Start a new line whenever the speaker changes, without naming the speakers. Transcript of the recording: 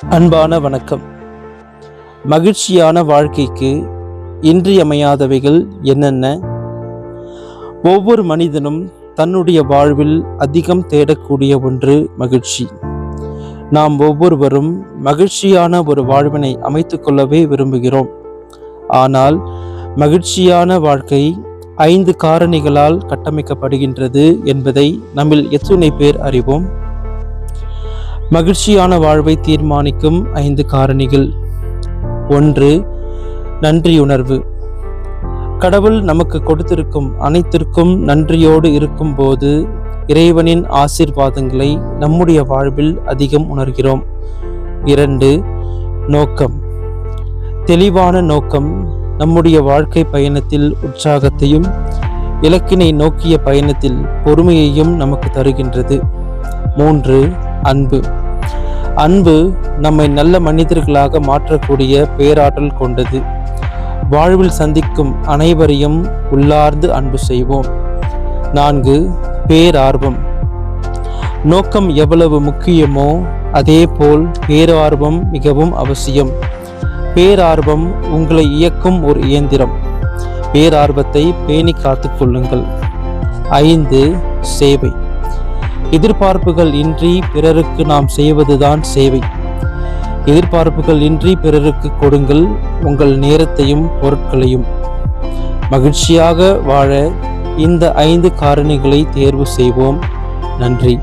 அன்பான வணக்கம். மகிழ்ச்சியான வாழ்க்கைக்கு இன்றியமையாதவைகள் என்னென்ன? ஒவ்வொரு மனிதனும் தன்னுடைய வாழ்வில் அதிகம் தேடக்கூடிய ஒன்று மகிழ்ச்சி. நாம் ஒவ்வொருவரும் மகிழ்ச்சியான ஒரு வாழ்வினை அமைத்துக் கொள்ளவே விரும்புகிறோம். ஆனால் மகிழ்ச்சியான வாழ்க்கை 5 காரணிகளால் கட்டமைக்கப்படுகின்றது என்பதை நம்மில் எத்தனை பேர் அறிவோம்? மகிழ்ச்சியான வாழ்வை தீர்மானிக்கும் 5 காரணிகள். 1. நன்றியுணர்வு. கடவுள் நமக்கு கொடுத்திருக்கும் அனைத்திற்கும் நன்றியோடு இருக்கும் போது இறைவனின் ஆசீர்வாதங்களை நம்முடைய வாழ்வில் அதிகம் உணர்கிறோம். 2. நோக்கம். தெளிவான நோக்கம் நம்முடைய வாழ்க்கை பயணத்தில் உற்சாகத்தையும் இலக்கினை நோக்கிய பயணத்தில் பொறுமையையும் நமக்கு தருகின்றது. 3. அன்பு. அன்பு நம்மை நல்ல மனிதர்களாக மாற்றக்கூடிய பேராற்றல் கொண்டது. வாழ்வில் சந்திக்கும் அனைவரையும் உள்ளார்ந்து அன்பு செய்வோம். 4. பேரார்வம். நோக்கம் எவ்வளவு முக்கியமோ அதே போல் பேரார்வம் மிகவும் அவசியம். பேரார்வம் உங்களை இயக்கும் ஒரு இயந்திரம். பேரார்வத்தை பேணி காத்துக் கொள்ளுங்கள். 5. சேவை. எதிர்பார்ப்புகள் இன்றி பிறருக்கு நாம் செய்வதுதான் சேவை. எதிர்பார்ப்புகள் இன்றி பிறருக்கு கொடுங்கள் உங்கள் நேரத்தையும் பொருட்களையும். மகிழ்ச்சியாக வாழ இந்த 5 காரணிகளை தேர்வு செய்வோம். நன்றி.